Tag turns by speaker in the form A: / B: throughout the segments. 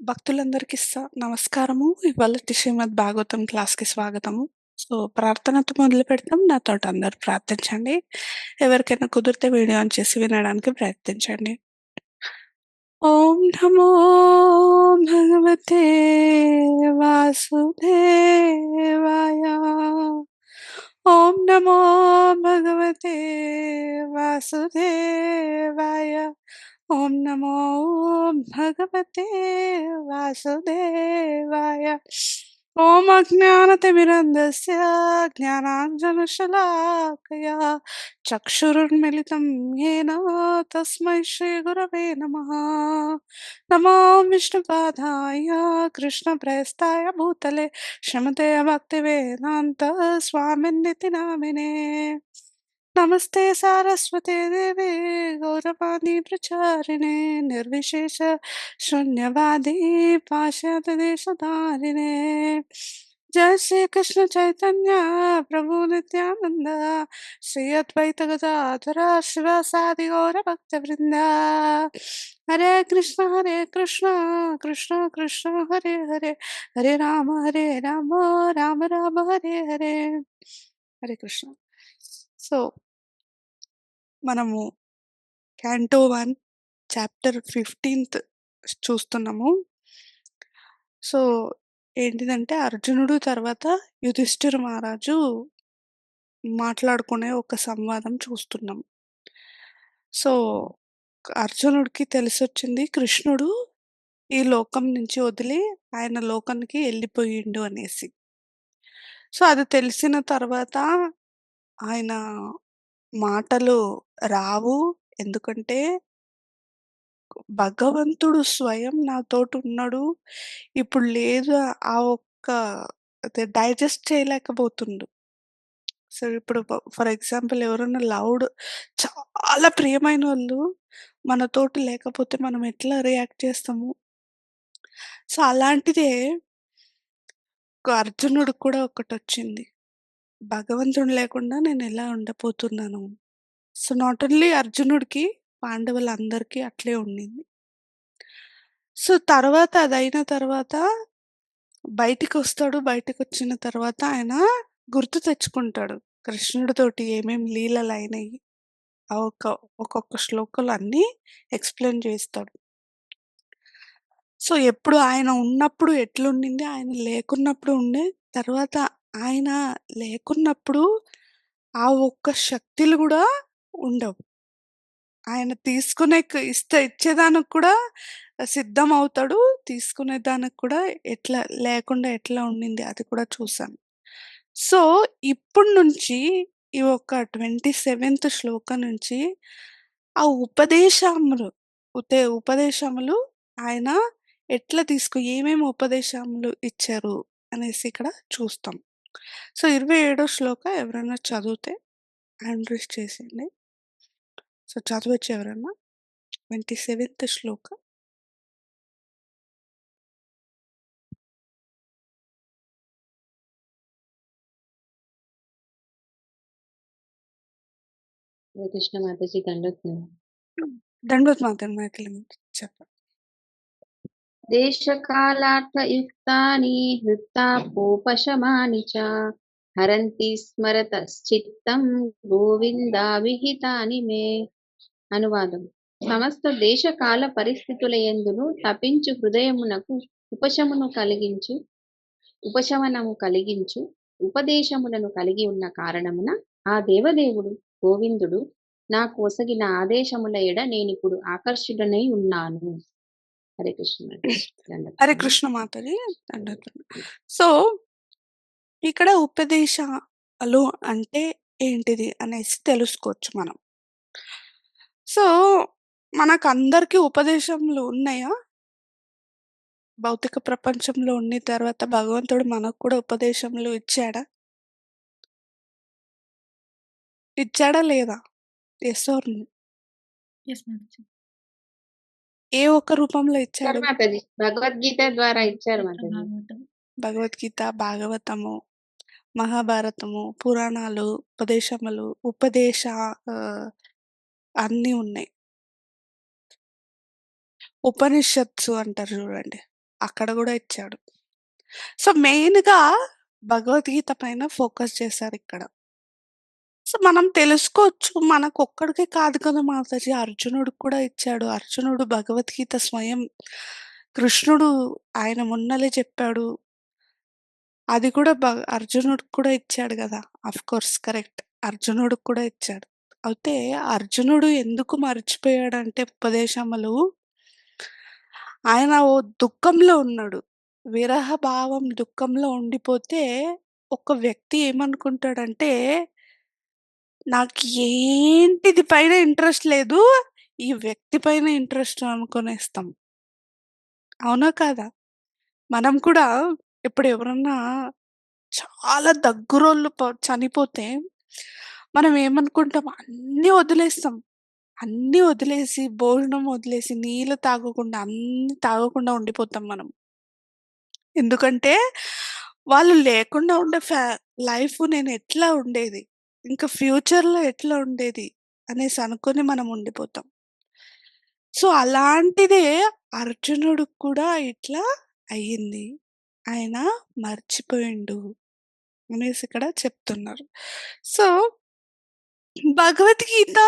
A: భక్తులందరికీ నమస్కారము. ఇవాళటి శ్రీమద్ భాగవతం క్లాస్‌కి స్వాగతము. ప్రార్థనతో మొదలుపెడదాం. నాతోటి అందరూ ప్రార్థించండి. ఎవరికైనా కుదిరితే వీడియో ఆన్ చేసి వినడానికి ప్రయత్నించండి. ఓం నమో భగవతే వాసుదేవాయ. ఓం నమో భగవతే వాసుదేవాయ. ఓం నమో భగవతే వాసుదేవాయ. ఓం అజ్ఞానతిమిరంధస్య జ్ఞానాంజనశలాకయా చక్షురున్మిలితం येन తస్మై శ్రీగురవే నమః. నమో విష్ణుపాదాయ కృష్ణప్రస్థాయ భూతలే శ్రీమతే భక్తివేదాంత స్వామిన్నితి నామినే. నమస్తే సారస్వతే దేవే గౌరవాణి ప్రచారిణే నిర్విశేష శూన్యవాది పాశ్చాత్య దేశధారిణే. జయ శ్రీ కృష్ణ చైతన్య ప్రభు నిత్యానంద శ్రీ అద్వైత గదాధర శివసాది గౌర భక్త వృంద. హరే కృష్ణ కృష్ణ కృష్ణ హరే హరే, హరే రామ రామ రామ హరే హరే. హరే కృష్ణ. సో మనము క్యాంటో 1 చాప్టర్ 15th చూస్తున్నాము. సో ఏంటిదంటే అర్జునుడు తర్వాత యుధిష్ఠిర మహారాజు మాట్లాడుకునే ఒక సంవాదం చూస్తున్నాం. సో అర్జునుడికి తెలిసొచ్చింది కృష్ణుడు ఈ లోకం నుంచి వదిలి ఆయన లోకానికి వెళ్ళిపోయిండు అనేసి. సో అది తెలిసిన తర్వాత ఆయన మాటలు రావు. ఎందుకంటే భగవంతుడు స్వయం నాతోటున్నాడు. ఇప్పుడు లేదు. ఆ ఒక్క అదే డైజెస్ట్ చేయలేకపోతుండు. సో, ఇప్పుడు ఫర్ ఎగ్జాంపుల్ ఎవరైనా చాలా ప్రియమైనోళ్ళు మనతోటి లేకపోతే మనం ఎట్లా రియాక్ట్ చేస్తాము? సో, అలాంటిదే అర్జునుడికి కూడా ఒకటొచ్చింది. భగవంతుడు లేకుండా నేనెలా ఉండబోతున్నాను? సో, నాట్ ఓన్లీ అర్జునుడికి, పాండవులందరికీ అట్లే ఉండింది. సో, తర్వాత అదయిన తర్వాత బయటికొస్తాడు. బయటికొచ్చిన తర్వాత ఆయన గుర్తు తెచ్చుకుంటాడు. కృష్ణుడితోటి ఏమేం లీలలయినయి. ఆ ఒక్కొక్క శ్లోకాలు అన్నీ ఎక్స్‌ప్లెయిన్ చేస్తాడు. సో, ఎప్పుడు ఆయన ఉన్నప్పుడు ఎట్లుండింది, ఆయన లేకున్నప్పుడు ఉండే, తర్వాత ఆయన లేకున్నప్పుడు ఆ ఒక్క శక్తులు గూడా ఉండవు. ఆయన ఇచ్చేదానికి కూడా సిద్ధమవుతాడు. తీసుకునే దానికి కూడా ఎట్లా ఉండింది అది కూడా చూసాం. సో, ఇప్పటి నుంచి ఈ ఒక 27th శ్లోకం నుంచి ఆ ఉపదేశములు ఆయన ఏమేమి ఉపదేశములు ఇచ్చారు అనేసి ఇక్కడ చూస్తాం. సో, 27వ శ్లోకం ఎవరైనా చదివితే హ్యాండ్ రైజ్ చేసేయండి. సో, చదవచ్చు ఎవరన్నా? 27th శ్లోక.
B: హరే కృష్ణ మాతాజీ దండోత్సవం.
A: దండోత్ మాతాజీ మైథిలి చెప్పండి.
B: దేశకాలార్థయుక్తాని హృత్తాపోపశమాని చ హరంతి స్మరతశ్చిత్తం గోవిందా విహితాని మే. అనువాదం: సమస్త దేశకాల పరిస్థితుల యందును తపించు హృదయమునకు ఉపశమనము కలిగించు ఉపదేశములను కలిగి ఉన్న కారణమున ఆ దేవదేవుడు గోవిందుడు నాకు ఒసగిన ఆదేశముల ఎడ నేనిప్పుడు ఆకర్షితుడనై ఉన్నాను. హరే కృష్ణ.
A: హరే కృష్ణ మాతాజీ దండోత్. సో, ఇక్కడ ఉపదేశాలు అంటే ఏంటిది అనేసి తెలుసుకోవచ్చు మనం. సో, మనకందరికీ ఉపదేశములు ఉన్నాయా? భౌతిక ప్రపంచంలో ఉన్న తర్వాత భగవంతుడు మనకు కూడా ఉపదేశములు ఇచ్చాడా? ఇచ్చాడా లేదా? Yes or no?
C: Yes Mataji.
A: ఏ ఒక్క రూపంలో ఇచ్చాడు?
B: మాతాజీ భగవద్గీత ద్వారా ఇచ్చారు మాతాజీ.
C: భాగవతం.
A: భగవద్గీత, భాగవతము, మహాభారతము, పురాణాలు, అన్నీ ఉన్నాయి. ఉపనిషత్సు అంటారు చూడండి. అక్కడ గూడా ఇచ్చాడు. సో, మెయిన్‌గా భగవద్గీత పైన ఫోకస్ చేశారిక్కడ. సో, మనం తెలుసుకోవచ్చు మనకొక్కడికే కాదు కదా మాతాజీ! అర్జునుడికి కూడా ఇచ్చాడు. అర్జునుడు భగవద్గీత స్వయం కృష్ణుడు ఆయన మున్నలే చెప్పాడు. అది కూడా అర్జునుడికి కూడా ఇచ్చాడు గదా! Of course correct. అర్జునుడికి కూడా ఇచ్చాడు. అయితే అర్జునుడు ఎందుకు మర్చిపోయాడంటే ఉపదేశములు, ఆయన ఓ దుఃఖంలో ఉన్నాడు. విరహ భావం దుఃఖంలో ఉండిపోతే, ఒక వ్యక్తి ఏమనుకుంటాడంటే, నాకు ఏంటిది పైన ఇంట్రెస్ట్ లేదు. ఈ వ్యక్తి పైన ఇంట్రెస్ట్ అనుకునేస్తాం. అవునా కాదా? మనం కూడా ఇప్పుడు ఎవరన్నా చాలా దగ్గరోళ్ళు చనిపోతే, మనం ఏమనుకుంటాం అన్నీ వదిలేస్తాం. అన్నీ వదిలేసి, భోజనం వదిలేసి, నీళ్ళు తాగకుండా, అన్నీ తాగకుండా ఉండిపోతాం మనం. ఎందుకంటే, వాళ్ళు లేకుండా ఉండే లైఫ్ నేనెట్లా ఉండేది? ఇంకా ఫ్యూచర్‌లో ఎట్లా ఉండేది? అనేసి అనుకోని మనం ఉండిపోతాం. సో, అలాంటిదే అర్జునుడికి కూడా ఇట్లా అయ్యింది. ఆయన మర్చిపోయిండు అనేసి ఇక్కడ చెప్తున్నారు. So, Bhagavad Gita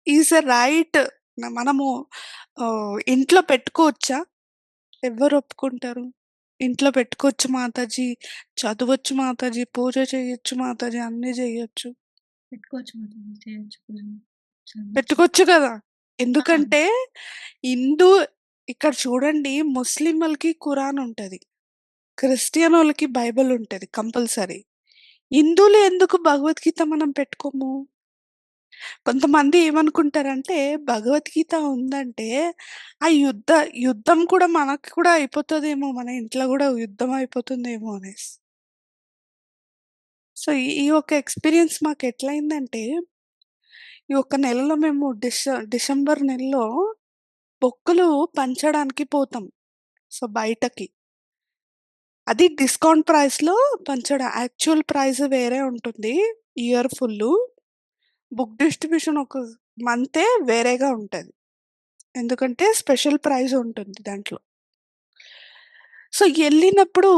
A: is a right మనము ఇంట్లో పెట్టుకోవచ్చా? ఎవ్వరు ఒప్పుకుంటారు? ఇంట్లో పెట్టుకోవచ్చు మాతాజీ, చదవచ్చు మాతాజీ, పూజ చేయొచ్చు మాతాజీ, అన్నీ జేయొచ్చు.
C: పెట్టుకోవచ్చు మాతాజీ. చేయొచ్చు పూజలు. చదవచ్చు.
A: పెట్టుకోవచ్చు గదా!
C: ఆ!
A: ఎందుకంటే హిందూ ఇక్కడ చూడండి ముస్లింలకి ఖురాన్ ఉంటది. క్రిస్టియనోళ్ళకి బైబిల్ ఉంటది కంపల్సరీ. హిందువులు ఎందుకు భగవద్గీత మనం పెట్టుకోము? కొంతమంది ఏమనుకుంటారంటే భగవద్గీత ఉందంటే ఆ యుద్ధం కూడా మనకి కూడా అయిపోతదేమో, మన ఇంట్లో గూడా యుద్ధం అయిపోతుందేమో అనేసి. సో, ఈ ఈ యొక్క ఎక్స్‌పీరియన్స్ మాకెట్లయిందంటే, ఈ ఒక్క నెలలో మేము డిసెంబర్ నెలలో బొక్కలు పంచడానికి పోతాం. సో, బయటకి. అది డిస్కౌంట్ ప్రైస్‌లో పంచడం. యాక్చువల్ ప్రైస్ వేరే ఉంటుంది. Year full. బుక్ డిస్ట్రిబ్యూషన్ ఒక మంతే వేరేగా ఉంటది. ఎందుకంటే స్పెషల్ ప్రైజ్ ఉంటుంది దాంట్లో. సో, ఎళ్ళినప్పుడు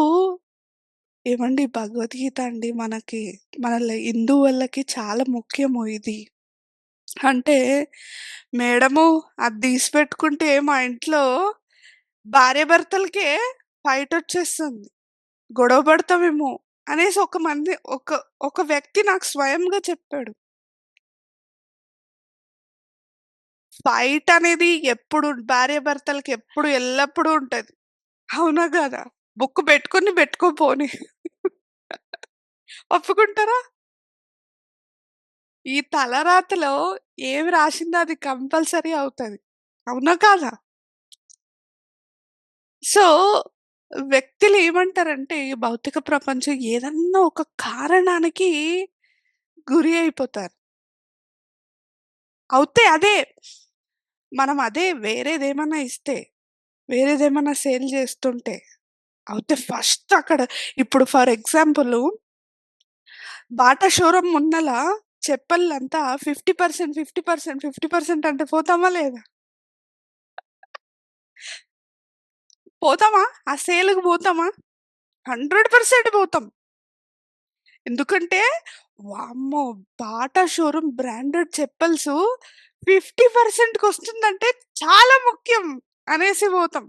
A: ఏవండీ భగవద్గీత అండి మనకి మన హిందువులకి చాలా ముఖ్యము ఇది. అంటే, మేడము అది తీసి పెట్టుకుంటే మా ఇంట్లో భార్యాభర్తలకే ఫైటొచ్చేస్తుంది. గొడవ పడతామేమో అనేసి ఒక వ్యక్తి నాకు స్వయంగా చెప్పాడు. ఫైట్ అనేది ఎప్పుడు భార్యాభర్తలకి ఎప్పుడు ఎల్లప్పుడూ ఉంటది. అవునా కాదా? బుక్ పెట్టుకొని పెట్టుకోపోని. ఒప్పుకుంటారా? ఈ తలరాతలో ఏమి రాసిందో అది కంపల్సరీ అవుతది. అవునా కాదా? సో, వ్యక్తులు ఏమంటారంటే, ఈ భౌతిక ప్రపంచం ఏదన్నా ఒక కారణానికి గురి అయిపోతారు. అవుతే అదే మనం అదే వేరేదేమన్నా ఇస్తే, వేరేదేమన్నా సేల్ చేస్తుంటే, అవుతే ఫస్ట్ అక్కడ ఇప్పుడు ఫర్ ఎగ్జాంపులు బాటా షోరూమ్ ముందల చెప్పలంతా 50%, 50%, 50% అంటే పోతామా లేదా? పోతామా? ఆ సేల్‌కి పోతామా? 100% పోతాం. ఎందుకంటే వామ్మో! బాటా షోరూమ్ బ్రాండెడ్ చెప్పల్సు 50%కొస్తుందంటే చాలా ముఖ్యం అనేసి పోతాం.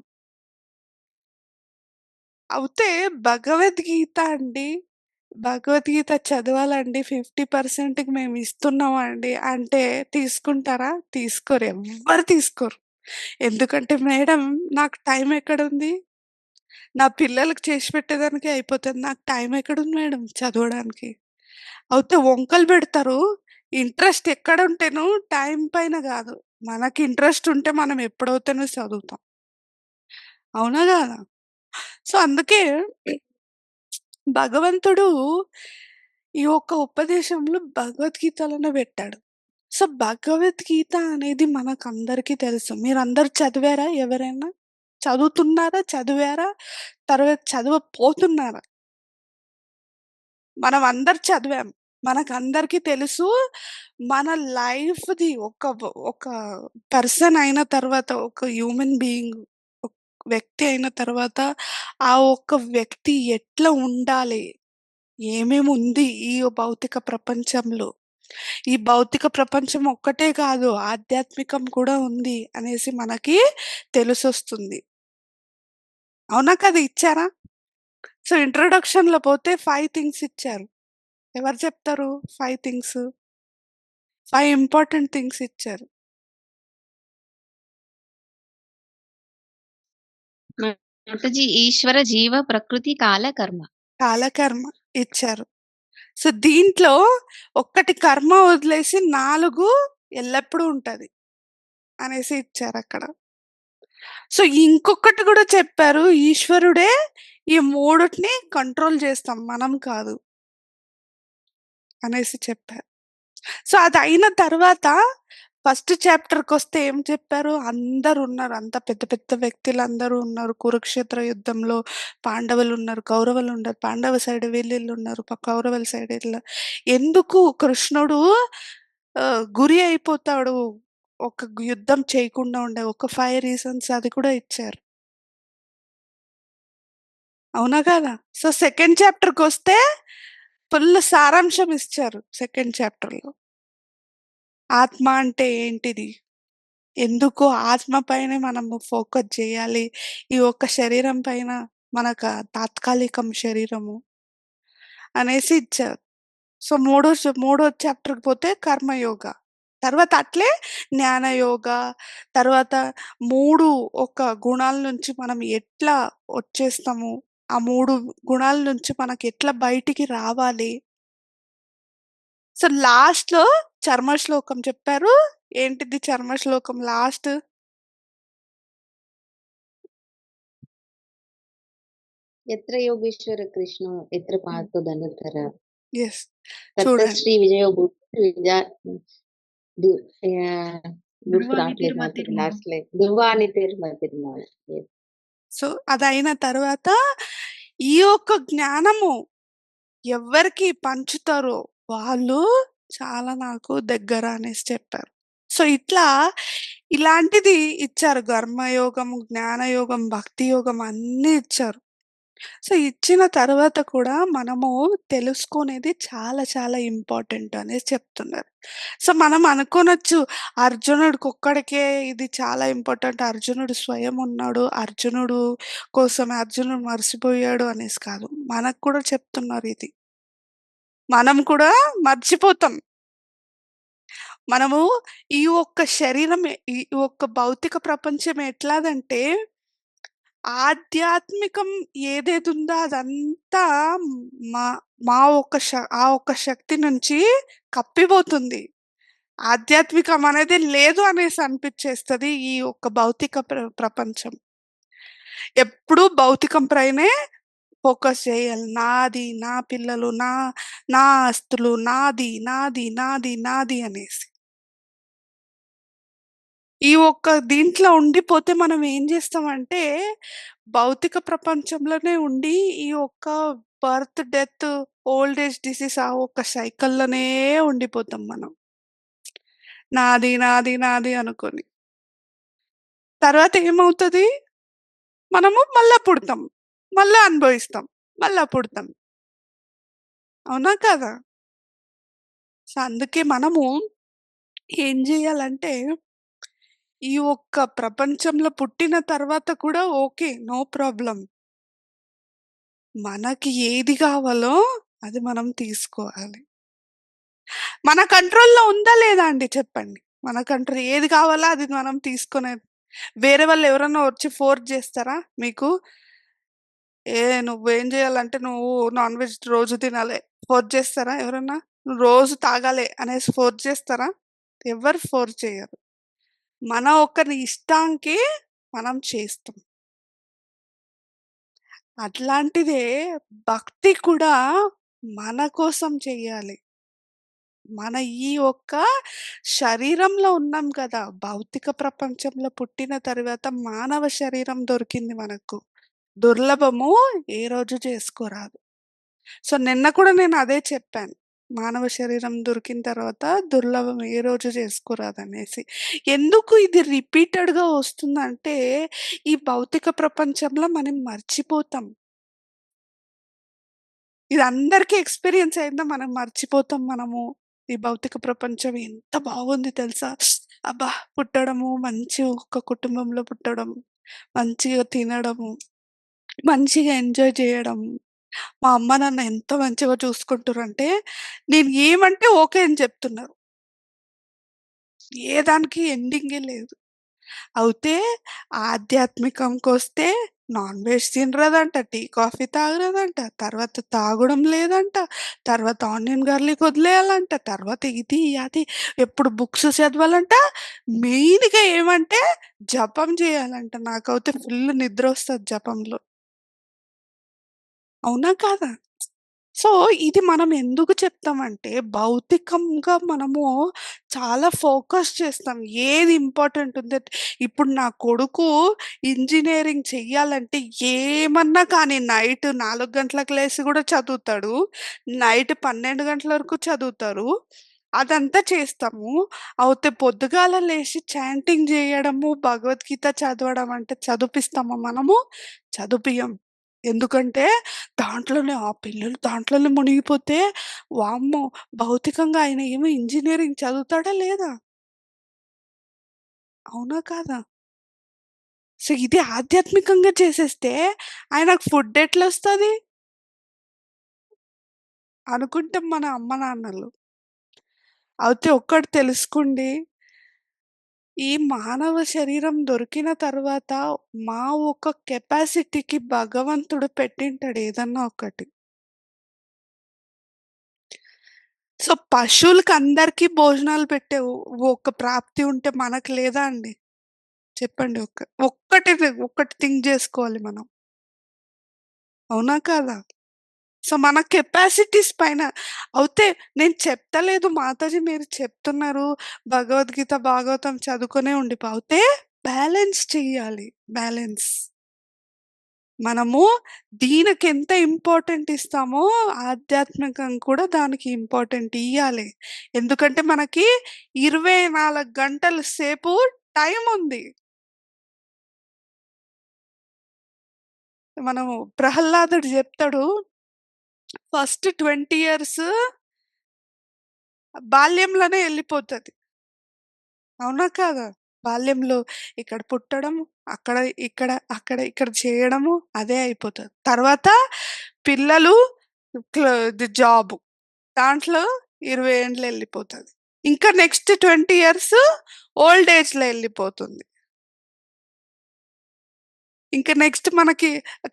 A: అవుతే భగవద్గీత అండి. భగవద్గీత చదవాలండి 50%కి మేము ఇస్తున్నామా అండి అంటే తీసుకుంటారా? తీసుకోరు. ఎవ్వరు తీసుకోరు. ఎందుకంటే మేడం నాకు టైం ఎక్కడుంది? నా పిల్లలకి చేసి పెట్టేదానికే అయిపోతది. నాకు టైం ఎక్కడుంది మేడం చదవడానికి? అవుతే వంకలు పెడతారు. ఇంట్రెస్ట్ ఎక్కడుంటేను టైం పైన గాదు. మనకి ఇంట్రెస్ట్ ఉంటే మనం ఎప్పుడవుతేనే చదువుతాం. అవునా గాదా? సో, అందుకే భగవంతుడు ఈ యొక్క ఉపదేశంలో భగవద్గీతలోనే పెట్టాడు. సో, భగవద్గీత అనేది మనకందరికీ తెలుసు. మీరందరూ చదివారా ఎవరైనా? చదువుతున్నారా? చదివారా? తర్వాత చదవపోతున్నారా? మనం అందరు చదివాం. మనకందరికీ తెలుసు. మన లైఫ్‌ది ఒక పర్సన్ అయిన తర్వాత ఒక హ్యూమన్ బీయింగ్ వ్యక్తి అయిన తర్వాత, ఆ ఒక్క వ్యక్తి ఎట్లా ఉండాలి? ఏమేమి ఉంది ఈ భౌతిక ప్రపంచంలో? ఈ భౌతిక ప్రపంచం ఒక్కటే కాదు, ఆధ్యాత్మికం కూడా ఉంది అనేసి మనకి తెలిసొస్తుంది. అవునా కదా! ఇచ్చారా? సో, ఇంట్రొడక్షన్‌లో పోతే 5 థింగ్స్ ఇచ్చారు. ఎవరు చెప్తారు 5 థింగ్స్? 5 ఇంపార్టెంట్ థింగ్స్ ఇచ్చారు.
B: మాతాజీ ఈశ్వర, జీవ, ప్రకృతి, కాల, కర్మ.
A: కాలకర్మ ఇచ్చారు. సో, దీంట్లో ఒక్కటి కర్మ వదిలేసి 4 ఎల్లప్పుడూ ఉంటది అనేసి ఇచ్చారక్కడ. సో, ఇంకొకటి గూడా చెప్పారు. ఈశ్వరుడే ఈ మూడిటిని కంట్రోల్ చేస్తాం. మనం కాదు అనేసి చెప్పారు. సో, అదయిన తర్వాత ఫస్ట్ చాప్టర్‌కొస్తే ఏం చెప్పారు? అందరున్నారు. అంత పెద్ద పెద్ద వ్యక్తులందరూ ఉన్నారు. కురుక్షేత్ర యుద్ధంలో పాండవులున్నారు, కౌరవులున్నారు. పాండవ సైడ్ వీళ్ళీళ్ళున్నారు. కౌరవుల సైడ్ ఇట్లా. ఎందుకు కృష్ణుడు గురి అయిపోతాడు ఒక యుద్ధం చేయకుండా ఉండే ఒక 5 రీజన్స్ అది కూడా ఇచ్చారు. అవునా కాదా? సో, సెకండ్ చాప్టర్‌కొస్తే ఫుల్ సారాంశం ఇచ్చారు సెకండ్ చాప్టర్‌లో. ఆత్మ అంటే ఏంటిది? ఎందుకు ఆత్మ పైనే మనము ఫోకస్ జేయాలి? ఈ ఒక్క శరీరం పైన మనక తాత్కాలికం శరీరము అనేసి ఇచ్చారు. సో, మూడో చాప్టర్‌కి పోతే కర్మయోగ. తర్వాత అట్లే జ్ఞానయోగ, తర్వాత 3 ఒక గుణాల నుంచి మనం ఎట్లా వచ్చేస్తాము? ఆ 3 గుణాల నుంచి మనకెట్లా బయటికి రావాలి? సో, లాస్ట్‌లో చర్మశ్లోకం చెప్పారు. ఏంటిది చర్మశ్లోకం లాస్ట్?
B: ఎత్ర యోగేశ్వర కృష్ణో ఎత్ర
A: హ్మ్.
B: పార్థో ధనుర్ధర
A: యెస్.
B: తత్ర
A: చూడండి.
B: శ్రీ విజయో భూతి విజయ దు ఆహ్, గుర్తు
C: ధ్రువాని
B: రావట్లేదు నాకు
C: తిరుమతిర్మమ.
B: Last line. ధ్రువాని తిరుమతిర్మమ. యెస్.
A: సో, అదయిన తర్వాత ఈ యొక్క జ్ఞానము ఎవ్వరికి పంచుతారో వాళ్ళు చాలా నాకు దగ్గర అనేసి చెప్పారు. సో, ఇలాంటిది ఇచ్చారు. కర్మయోగం, జ్ఞానయోగం, భక్తి యోగం అన్నీ ఇచ్చారు. సో, ఇచ్చిన తర్వాత కూడా మనము తెలుసుకునేది చాలా చాలా ఇంపార్టెంట్ అనేసి చెప్తున్నారు. సో, మనం అనుకోనొచ్చు అర్జునుడికొక్కడికే ఇది చాలా ఇంపార్టెంట్. అర్జునుడు స్వయం ఉన్నాడు. అర్జునుడు కోసమే అర్జునుడు మర్చిపోయాడు అనేసి కాదు. మనకు కూడా చెప్తున్నారు ఇది. మనం కూడా మర్చిపోతాం. మనము ఈ ఒక్క శరీరం ఈ ఒక్క భౌతిక ప్రపంచం ఎట్లాదంటే ఆధ్యాత్మికం ఏదేదుందో అదంతా మా మా ఒక్క ఆ ఒక్క శక్తి నుంచి కప్పిపోతుంది. ఆధ్యాత్మికం అనేది లేదు అనేసి అనిపిచ్చేస్తది ఈ ఒక్క భౌతిక ప్రపంచం. ఎప్పుడూ భౌతికం పైనే ఫోకస్ చేయాలి. నాది, నా పిల్లలు, నా ఆస్తులు, నాది, నాది, నాది, నాది అనేసి. ఈ ఒక్క దీంట్లో ఉండిపోతే మనం ఏం జేస్తామంటే, భౌతిక ప్రపంచంలోనే ఉండి, ఈ ఒక్క birth, death, old age disease ఆ ఒక్క సైకిల్‌లోనే ఉండిపోతాం మనం. నాది, నాది, నాది అనుకోని. తర్వాత ఏమవుతది? మనము మళ్ళా పుడతాం. మళ్ళా అనుభవిస్తాం. మళ్ళా పుడతాం. అవునా కాదా? సో, అందుకే మనము ఏం జేయాలంటే, ఈ ఒక్క ప్రపంచంలో పుట్టిన తర్వాత కూడా ఓకే. No problem. మనకి ఏది గావాలో అది మనం తీసుకోవాలి. మన కంట్రోల్‌లో ఉందా లేదా అండి చెప్పండి? మన కంట్రోల్ ఏది కావాలో అది మనం తీసుకునేది. వేరే వాళ్ళు ఎవరన్నా వచ్చి ఫోర్స్ జేస్తారా మీకు? నువ్వేం జేయాలంటే నువ్వు నాన్ వెజ్ రోజు తినాలే. ఫోర్స్ జేస్తారా ఎవరన్నా? నువ్వు రోజు తాగాలే అనేసి ఫోర్స్ జేస్తారా? ఎవ్వరు ఫోర్స్ చేయరు. మన ఒక్కరి ఇష్టానికి మనం చేస్తాం. అట్లాంటిదే భక్తి కూడా మన కోసం చెయ్యాలి. మన ఈ ఒక్క శరీరంలో ఉన్నాం కదా! భౌతిక ప్రపంచంలో పుట్టిన తర్వాత మానవ శరీరం దొరికింది మనకు. దుర్లభము ఏ రోజు చేసుకోరాదు. సో, నిన్న కూడా నేను అదే చెప్పాను. మానవ శరీరం దొరికిన తర్వాత దుర్లభం ఏ రోజు చేసుకోరాదనేసి. ఎందుకు ఇది రిపీటెడ్‌గా వస్తుందంటే, ఈ భౌతిక ప్రపంచంలో మనం మర్చిపోతాం. ఇది అందరికీ ఎక్స్‌పీరియన్స్ అయిందా? మనం మర్చిపోతాం మనము. ఈ భౌతిక ప్రపంచం ఎంత బాగుంది తెలుసా? అబ్బా! పుట్టడము, మంచి ఒక కుటుంబంలో పుట్టడం, మంచిగా తినడము, మంచిగా ఎంజాయ్ చేయడం. మా అమ్మ, నాన్న ఎంత మంచిగా చూసుకుంటుర్రంటే, నేను ఏమంటే ఓకే అని చెప్తున్నారు. ఏ దానికి ఎండింగే లేదు. అయితే ఆధ్యాత్మికంకొస్తే నాన్ వెజ్ తినరాదంట, టీ, కాఫీ తాగరాదంట, తర్వాత తాగడం లేదంట, తర్వాత ఆనియన్ గార్లిక్ వదిలేయాలంట, తర్వాత ఇది, అది ఎప్పుడు బుక్స్ చదవాలంట. మెయిన్‌గా ఏమంటే జపం చేయాలంట. నాకైతే ఫుల్ నిద్రొస్తది జపంలో. అవునా కాదా? సో, ఇది మనం ఎందుకు చెప్తామంటే, భౌతికంగా మనము చాలా ఫోకస్ చేస్తాం. ఏది ఇంపార్టెంట్ ఉందో ఇప్పుడు నా కొడుకు ఇంజినీరింగ్ చెయ్యాలంటే ఏమన్నా కానీ నైట్ 4 గంటలకు లేసి గూడా చదువుతాడు. నైట్ 12 గంటల వరకు చదువుతారు. అదంతా చేస్తాము. అయితే పొద్దుగాల లేసి చాంటింగ్ జేయడము, భగవద్గీత చదవడం అంటే చదివిపిస్తామా మనము? చదివిపియం. ఎందుకంటే దాంట్లోనే ఆ పిల్లలు దాంట్లోనే మునిగిపోతే వామ్మో! భౌతికంగా ఆయన ఏమి ఇంజినీరింగ్ చదువుతాడా లేదా? అవునా కాదా? సో, ఇది ఆధ్యాత్మికంగా చేసేస్తే ఆయనకు ఫుడ్ ఎట్లొస్తది? అనుకుంటాం మన అమ్మ నాన్నలు. అయితే ఒక్కటి తెలుసుకోండి. ఈ మానవ శరీరం దొరికిన తర్వాత మా ఒక కెపాసిటీకి భగవంతుడు పెట్టింటాడు ఏదన్నా ఒకటి. సో, పశువులకందరికీ భోజనాలు పెట్టే ఒక ప్రాప్తి ఉంటే మనకు లేదా అండి? చెప్పండి. ఒక్కటి థింక్ జేసుకోవాలి మనం. అవునా కాదా? సో, మన కెపాసిటీస్ పైన అయితే నేను చెప్తలేదు మాతాజీ మీరు చెప్తున్నారు. భగవద్గీత, భాగవతం చదువుకునే అయితే బ్యాలెన్స్ చెయ్యాలి. బ్యాలెన్స్. మనము దీనికెంత ఇంపార్టెంట్ ఇస్తామో ఆధ్యాత్మికంగా కూడా దానికి ఇంపార్టెంట్ ఇయ్యాలి. ఎందుకంటే మనకి 24 గంటల సేపు టైముంది. మనము ప్రహ్లాదుడు జెప్తాడు ఫస్ట్ 20 ఇయర్స్ బాల్యంలోనే ఎళ్ళిపోతది. అవునా కాదా? బాల్యంలో ఇక్కడ పుట్టడం, అక్కడ, ఇక్కడ చేయడము అదే అయిపోతది. తర్వాత పిల్లలు జాబు. దాంట్లో 20 ఏండ్లు ఎళ్ళిపోతది. ఇంకా నెక్స్ట్ 20 ఇయర్స్ ఓల్డ్ ఏజ్‌లో ఎళ్ళిపోతుంది. ఇంక నెక్స్ట్ మనకి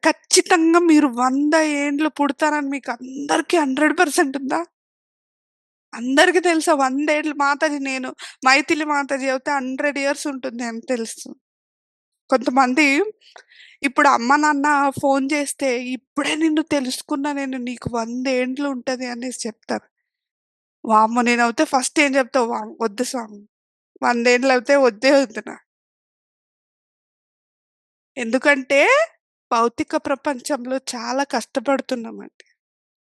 A: ఖచ్చితంగా మీరు 100 ఏండ్లు పుడతారని మీకు అందరికి 100% ఉందా? అందరికి తెలుసా 100 ఏండ్లు మాతాజీ నేను మైథిలి మాతాజీ అయితే 100 ఇయర్స్ ఉంటుంది అని తెలుసు. కొంతమంది ఇప్పుడు అమ్మ, నాన్న ఫోను చేస్తే ఇప్పుడే నిన్ను తెలుసుకున్నా నేను నీకు 100 ఏండ్లు ఉంటది అనేసి చెప్తారు. వామ్మో! నేనైతే ఫస్ట్ ఏం చెప్తా వద్దు స్వామి 100 ఏండ్లయితే వద్దే వద్దు ఎందుకంటే భౌతిక ప్రపంచంలో చాలా కష్టపడుతున్నామండి.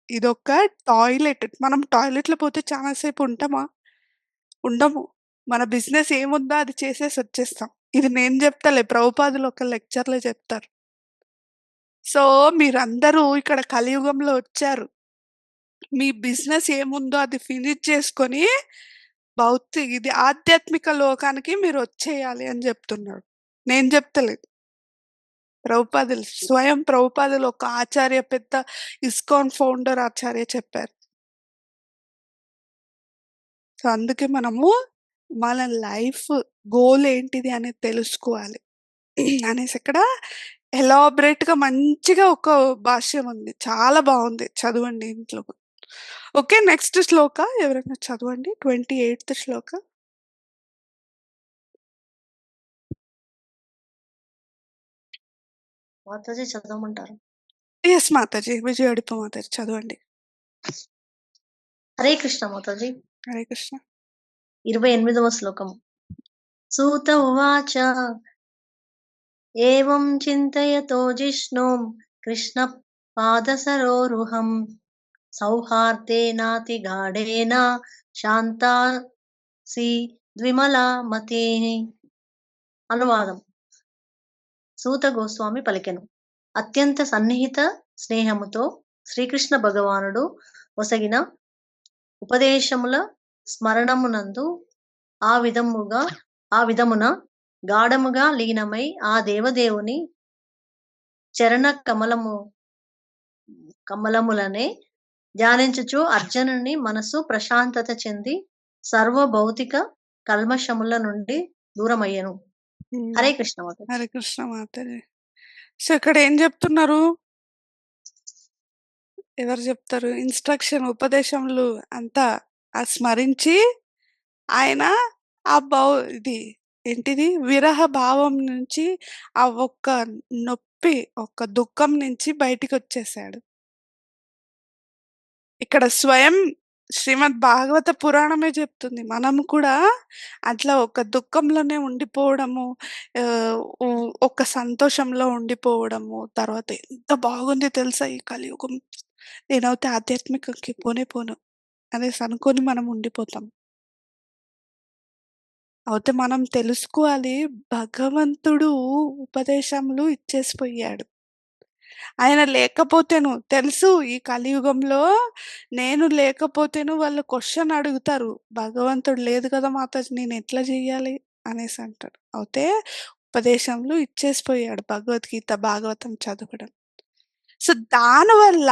A: ఇదొక టాయిలెట్. మనం టాయిలెట్‌లో పోతే చాలా సేపు ఉంటామా? ఉండము. మన బిజినెస్ ఏముందో అది చేసేసి వచ్చేస్తాం. ఇది నేను చెప్తలే ప్రభుపాదులు ఒక లెక్చర్‌లో చెప్తారు. సో, మీరందరూ ఇక్కడ కలియుగంలో వచ్చారు. మీ బిజినెస్ ఏముందో అది ఫినిష్ చేసుకొని ఇది ఆధ్యాత్మిక లోకానికి మీరొచ్చేయాలి అని జెప్తున్నాడు. నేను జెప్తలేదు. ప్రభుపాదులు స్వయం ప్రభుపాదులు ఒక ఆచార్య పెద్ద ఇస్కాన్ ఫౌండర్ ఆచార్య చెప్పారు. సో, అందుకే మనము మన లైఫ్ గోల్ ఏంటిది అనేది తెలుసుకోవాలి. అనేసి ఇక్కడ ఎలాబరేట్‌గా మంచిగా ఒక భాష్యం ఉంది. చాలా బావుంది. చదవండి ఇంట్లో. ఓకే. నెక్స్ట్ శ్లోక ఎవరైనా చదవండి. 28థ్ శ్లోక.
D: మాతాజీ చదవమంటారా?
A: యెస్ మాతాజీ. విజయోడిప మాతాజీ చదవండి.
D: హరే కృష్ణ మాతాజీ.
A: హరే కృష్ణ.
D: 28వ శ్లోకం. సూత ఉవాచ ఏవం చింతయతో జిష్ణుం కృష్ణ పాదసరోరుహం సౌహార్దేనాతిగాఢేన శాంతాసి ద్విమలామతే. అనువాదం. సూత గోస్వామి పలికెను. అత్యంత సన్నిహిత స్నేహముతో శ్రీకృష్ణ భగవానుడు ఒసగిన ఉపదేశముల స్మరణమునందు ఆ విధమున గాఢముగా లీనమై ఆ దేవదేవుని చరణ కమలములనే ధ్యానించుచు అర్జునుని మనసు ప్రశాంతత చెంది సర్వ భౌతిక కల్మషముల నుండి దూరమయ్యను. హరే కృష్ణ మాతాజీ.
A: హరే కృష్ణ మాతాజీ. సో ఇక్కడ ఏం చెప్తున్నారు? ఎవరు చెప్తారు? ఇన్స్ట్రక్షన్, ఉపదేశములు అంతా స్మరించి ఆయన ఇది ఏంటిది విరహ భావం నుంచి, ఆ ఒక్క నొప్పి, ఒక్క దుఃఖం నుంచి బయటికి వచ్చేసాడు. ఇక్కడ స్వయం శ్రీమద్ భాగవత పురాణమే చెప్తుంది. మనం కూడా అట్లా ఒక దుఃఖంలోనే ఉండిపోవడము, ఒక సంతోషంలో ఉండిపోవడము. తర్వాత ఎంత బాగుంది తెలుసా ఈ కలియుగం, నేనైతే ఆధ్యాత్మికంకి పోను అనేసి అనుకొని మనం ఉండిపోతాం. అయితే మనం తెలుసుకోవాలి, భగవంతుడు ఉపదేశములు ఇచ్చేసిపోయాడు. ఆయన లేకపోతేను తెలుసు, ఈ కలియుగంలో నేను లేకపోతేను వాళ్ళు క్వశ్చన్ అడుగుతారు, భగవంతుడు లేదు కదా మాతాజీ, నేను ఎట్లా చెయ్యాలి అనేసి అంటాడు. అయితే ఉపదేశములు ఇచ్చేసిపోయాడు భగవద్గీత, భాగవతం చదవడం. సో దానివల్ల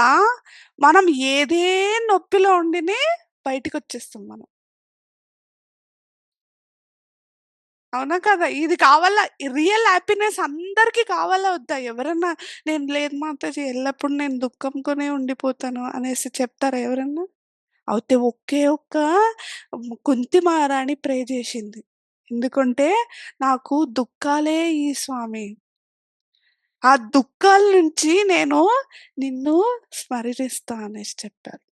A: మనం ఏదే నొప్పిలో ఉండినే బయటకు వచ్చేస్తాం మనం. అవునా కదా? ఇది కావాలా? రియల్ హ్యాపీనెస్ అందరికీ కావాలా వద్దా? ఎవరన్నా నేను లేదు మాతాజీ ఎల్లప్పుడు నేను దుఃఖంతోనే ఉండిపోతాను అనేసి చెప్తారా ఎవరన్నా? అయితే ఒకే ఒక్క కుంతి మహారాణి ప్రే చేసింది. ఎందుకంటే నాకు దుఃఖాలే ఈ స్వామి, ఆ దుఃఖాల నుంచి నేను నిన్ను స్మరిస్తా అనేసి చెప్పారు.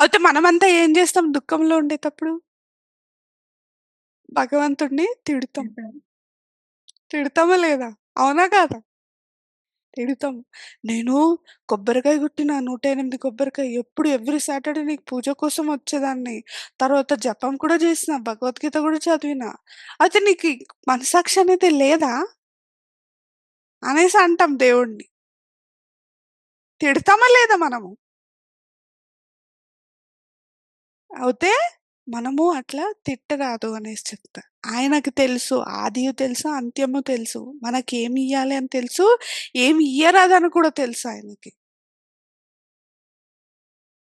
A: అయితే మనమంతా ఏం చేస్తాం దుఃఖంలో ఉండేటప్పుడు? భగవంతుడిని తిడతామా లేదా? అవునా కాదా? తిడతాం. నేను కొబ్బరికాయ కొట్టిన 108 కొబ్బరికాయ, ఎప్పుడు ఎవ్రీ సాటర్డే నీకు పూజ కోసం వచ్చేదాన్ని, తర్వాత జపం కూడా చేసిన, భగవద్గీత కూడా చదివిన, అయితే నీకు మనసాక్షి అనేది లేదా అనేసి అంటాం దేవుణ్ణి. తిడతామా లేదా మనము? అయితే మనము అట్లా తిట్టరాదు అనేసి చెప్తా. ఆయనకు తెలుసు, ఆదియు తెలుసు, అంత్యము తెలుసు, మనకి ఏమి ఇయ్యాలి అని తెలుసు, ఏమి ఇయ్యరాదని కూడా తెలుసు ఆయనకి.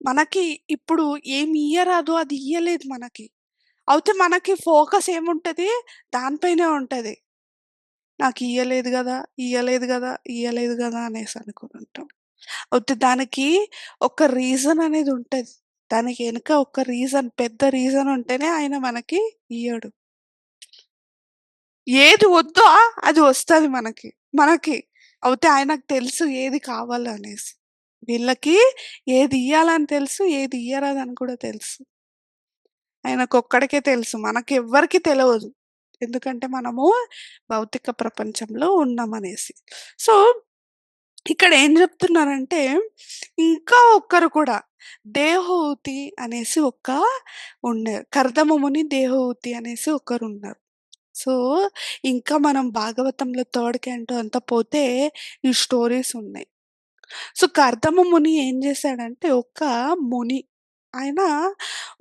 A: మనకి ఇప్పుడు ఏమి ఇయ్యరాదు, అది ఇయ్యలేదు మనకి. అయితే మనకి ఫోకస్ ఏముంటది? దానిపైనే ఉంటది. నాకు ఇయ్యలేదు కదా, ఇయ్యలేదు కదా, ఇయ్యలేదు కదా అనేసి అనుకుని ఉంటాం. అయితే దానికి ఒక రీజన్ అనేది ఉంటది. దానికి వెనుక ఒక రీజన్, పెద్ద రీజన్ ఉంటేనే ఆయన మనకి ఇయ్యడు. ఏది వద్దో అది వస్తది మనకి. అయితే ఆయనకు తెలుసు ఏది కావాలనేసి. వీళ్ళకి ఏది ఇయ్యాలని తెలుసు, ఏది ఇయ్యరాదని కూడా తెలుసు. ఆయనకొక్కడికే తెలుసు, మనకెవ్వరికీ తెలవదు. ఎందుకంటే మనము భౌతిక ప్రపంచంలో ఉన్నామనేసి. సో ఇక్కడ ఏం చెప్తున్నారంటే, ఇంకా ఒక్కరు కూడా దేవహూతి అనేసి ఉన్నారు. కర్దమముని దేవహూతి అనేసి ఒకరున్నారు. సో ఇంకా మనం భాగవతంలో థర్డ్ క్యాంటో అంతా పోతే ఈ స్టోరీస్ ఉన్నాయి. సో కర్దమ ముని ఏం చేశాడంటే, ఒక ముని ఆయన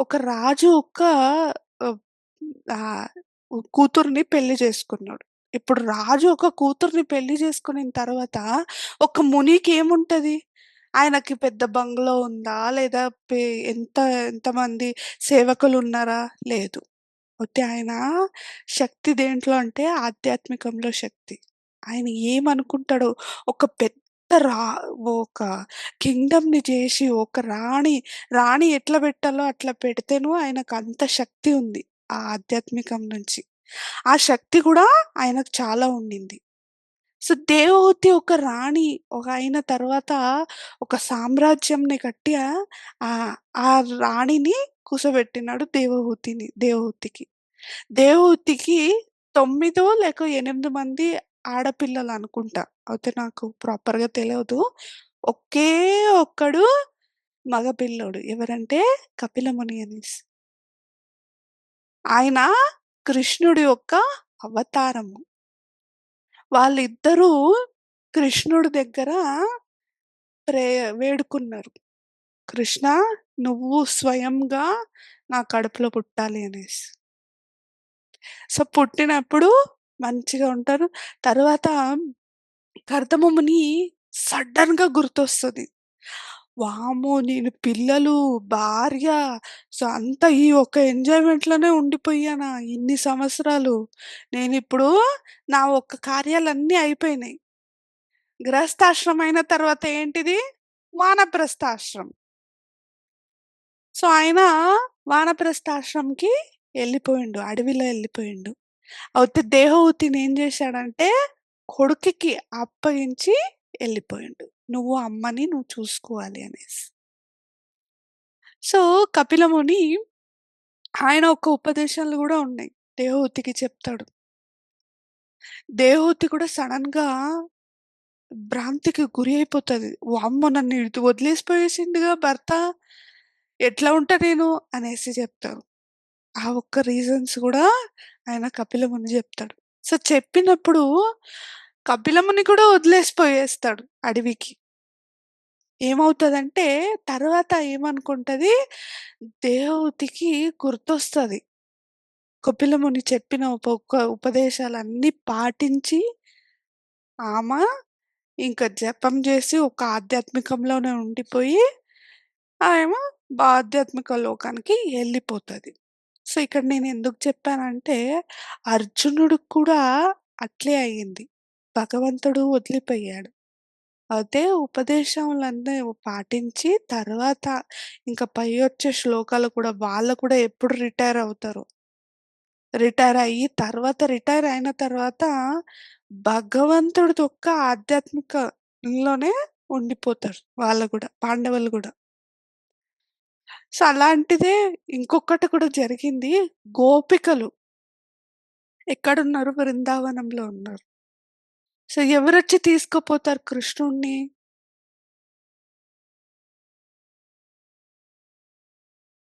A: ఒక రాజు ఆహ్, కూతుర్ని పెళ్లి చేసుకున్నాడు. ఇప్పుడు రాజు ఒక కూతుర్ని పెళ్లి చేసుకున్న తర్వాత ఒక మునికి ఏముంటది? ఆయనకి పెద్ద బంగ్లా ఉందా? లేదా ఎంతమంది సేవకులున్నారా? లేదు. అయితే ఆయన శక్తి దేంట్లో అంటే ఆధ్యాత్మికంలో శక్తి. ఆయన ఏమనుకుంటాడో, ఒక పెద్ద రా ఒక కింగ్‌డమ్‌ని చేసి, ఒక రాణి ఎట్లా పెట్టాలో అట్లా పెడితేను ఆయనకు అంత శక్తి ఉంది ఆ ఆధ్యాత్మికం నుంచి. ఆ శక్తి కూడా ఆయనకు చాలా ఉండింది. సో దేవహూతి ఒక రాణి అయిన తర్వాత ఒక సామ్రాజ్యంని కట్టి ఆ రాణిని కూసబెట్టినాడు దేవహూతికి. దేవహూతికి 9 లేక 8 మంది ఆడపిల్లలు అనుకుంటా. అయితే నాకు ప్రాపర్‌గా తెలవదు. ఒకే ఒక్కడు మగ పిల్లోడు. ఎవరంటే కపిలముని అనేసి. ఆయన కృష్ణుడి యొక్క అవతారము. వాళ్ళిద్దరూ కృష్ణుడి దగ్గర ప్రే వేడుకున్నారు. కృష్ణ నువ్వు స్వయంగా నా కడుపులో పుట్టాలి అనేసి. సో, పుట్టినప్పుడు మంచిగా ఉంటారు. తర్వాత కర్దమముని సడెన్‌గా గుర్తొస్తది. వామ్మో! నేను పిల్లలు, భార్య సో, అంతా ఈ ఒక్క ఎంజాయ్‌మెంట్‌లోనే ఉండిపోయానా ఇన్ని సంవత్సరాలు. నేనిప్పుడు నా ఒక్క కార్యాలన్నీ అయిపోయినాయి. గృహస్థాశ్రమం అయిన తర్వాత ఏంటిది? వానప్రస్థాశ్రమం. సో, ఆయన వానప్రస్థాశ్రమంకి ఎళ్ళిపోయిండు. అడవిలో ఎళ్ళిపోయిండు. అయితే దేవహూతిని ఏం చేశాడంటే, కొడుకుకి అప్పగించి ఎళ్ళిపోయిండు. నువ్వు అమ్మని నువ్వు చూసుకోవాలి అనేసి. సో, కపిలముని ఆయన యొక్క ఉపదేశాలు గూడా ఉన్నాయి. దేవహూతికి చెప్తాడు. దేవహూతి కూడా సడెన్‌గా భ్రాంతికి గురి అయిపోతది. వామ్మో! నన్ను ఇటు వదిలేసిపోయేసిండుగా భర్త. ఎట్లా ఉంటా నేను అనేసి చెప్తారు. ఆ ఒక్క రీజన్స్ గూడా ఆయన కపిలముని జెప్తాడు. సో, చెప్పినప్పుడు కపిలముని కూడా వదిలేసిపోయేస్తాడు అడవికి. ఏమవుతదంటే తర్వాత ఏమనుకుంటది, దేవహూతికి గుర్తొస్తది. కపిలముని చెప్పిన ఉపదేశాలన్నీ పాటించి ఆమ ఇంక జపం జేసి ఒక ఆధ్యాత్మికంలోనే ఉండిపోయి, ఆమె ఆధ్యాత్మిక లోకానికి ఎళ్ళిపోతది. సో, ఇక్కడ నేనెందుకు చెప్పానంటే, అర్జునుడికి కూడా అట్లే అయింది. భగవంతుడు వదిలిపోయాడు. అయితే ఉపదేశములన్నీ పాటించి తర్వాత ఇంక పైవచ్చే శ్లోకాలు కూడా వాళ్ళు కూడా ఎప్పుడు రిటైర్ అవుతారో, రిటైర్ అయ్యి తర్వాత రిటైర్ అయిన తర్వాత భగవంతుడిదొక్క ఆధ్యాత్మికలోనే ఉండిపోతారు వాళ్ళు గూడా, పాండవులు గూడా. సో, అలాంటిదే ఇంకొకటి కూడా జరిగింది. గోపికలు ఎక్కడున్నారు? బృందావనంలో ఉన్నారు. సో, ఎవరొచ్చి తీసుకుపోతారు కృష్ణుడిని?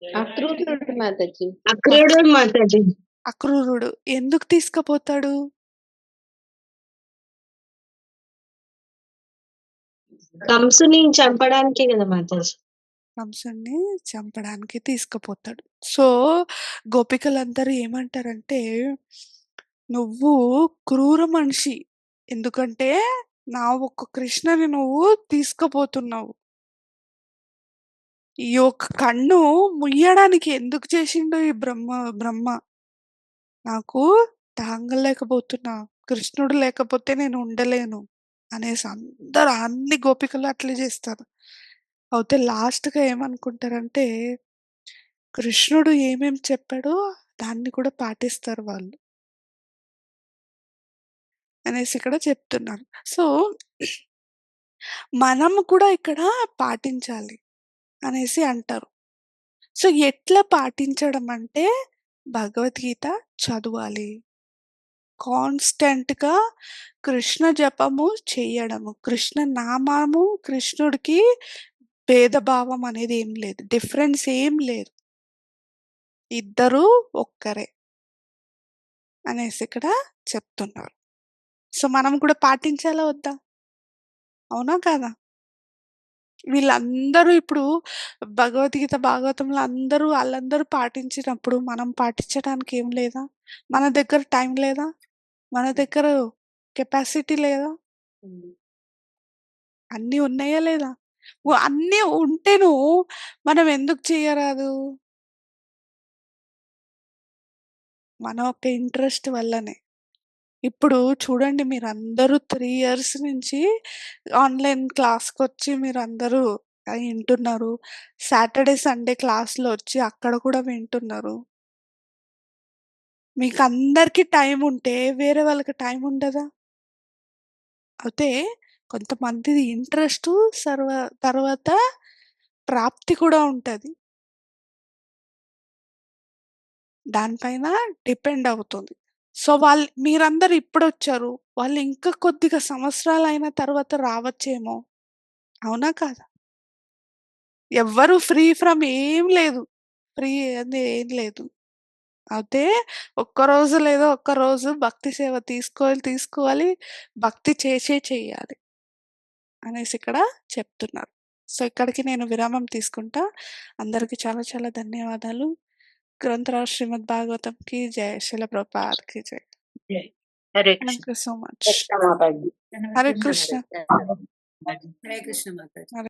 B: అక్రూరుడు మాతాజీ.
E: అక్రూరుడు మాతాజీ.
A: అక్రూరుడు. ఎందుకు తీసుకుపోతాడు?
E: కంసుని చంపడానికే కదా మాతాజీ.
A: కంసుడిని చంపడానికి తీసుకుపోతాడు. సో, గోపికలందరూ ఏమంటారంటే, "నువ్వు క్రూర మనిషి. ఎందుకంటే, నా ఒక్క కృష్ణని నువ్వు తీసుకుపోతున్నావు. ఈ యొక్క కన్ను ముయ్యడానికి ఎందుకు చేసిండు ఈ బ్రహ్మ. నాకు తాంగలేకపోతున్నా. కృష్ణుడు లేకపోతే నేను ఉండలేను" అనేసి అందరూ అన్ని గోపికలు అట్లే చేస్తారు. అయితే లాస్ట్‌గా ఏమనుకుంటారంటే, కృష్ణుడు ఏమేం చెప్పాడో దాన్ని కూడా పాటిస్తారు వాళ్ళు. అనేసి ఇక్కడ చెప్తున్నారు. సో, మనం కూడా ఇక్కడ పాటించాలి అనేసి అంటారు. సో, ఎట్లా పాటించడం అంటే భగవద్గీత చదవాలి. కాన్స్టెంట్‌గా కృష్ణ జపము చేయడము. కృష్ణ నామము కృష్ణుడికి భేదభావం అనేది ఏం లేదు. డిఫరెన్స్ ఏం లేదు. ఇద్దరూ ఒక్కరే. అనేసి ఇక్కడ చెప్తున్నారు. సో, మనం కూడా పాటించాలా వద్దా? అవునా కాదా? వీళ్ళందరూ ఇప్పుడు భగవద్గీత, భాగవతంలో అందరూ ఆళ్ళందరూ పాటించినప్పుడు మనం పాటించడానికి ఏం లేదా? మన దగ్గర టైం లేదా? మన దగ్గర కెపాసిటీ లేదా? అన్నీ ఉన్నాయా లేదా? అన్నీ ఉంటేను మనం ఎందుకు చేయరాదు? మన యొక్క ఇంట్రెస్ట్ వల్లనే. ఇప్పుడు చూడండి మీరందరూ 3 ఇయర్స్ నుంచి ఆన్‌లైన్ క్లాస్‌కొచ్చి మీరందరూ ఇంటున్నారు. సాటర్‌డే, సండే క్లాస్‌లో వచ్చి అక్కడ కూడా వింటున్నారు. మీకందరికి టైం ఉంటే వేరే వాళ్ళకి టైం ఉండదా? అయితే కొంతమందిది ఇంట్రెస్టు తర్వాత ప్రాప్తి కూడా ఉంటది. దానిపైన డిపెండ్ అవుతుంది. సో, మీరందరూ ఇప్పుడొచ్చారు. వాళ్ళు ఇంకా కొద్దిగా సంవత్సరాలయిన తర్వాత రావచ్చేమో. అవునా కాదా? ఎవ్వరు ఫ్రీ ఫ్రమ్ ఏం లేదు. ఫ్రీ అని ఏం లేదు. అయితే ఒక్కరోజు లేదో ఒక్కరోజు భక్తి సేవ తీసుకోవాలి. భక్తి చేసే చెయ్యాలి అనేసి ఇక్కడ చెప్తున్నారు. సో, ఇక్కడికి నేను విరామం తీసుకుంటా. అందరికి చాలా చాలా ధన్యవాదాలు. గ్రంథరాజ్ శ్రీమద్ భాగవతంకి జై. శిల ప్రభుపాద్‌కి జై.
E: Hare
A: thank you so much.
B: Krishna Mataji.
A: Hare Krishna.
B: ధన్యవాదాలు.
C: హరే కృష్ణ మాతాజీ.
A: హరే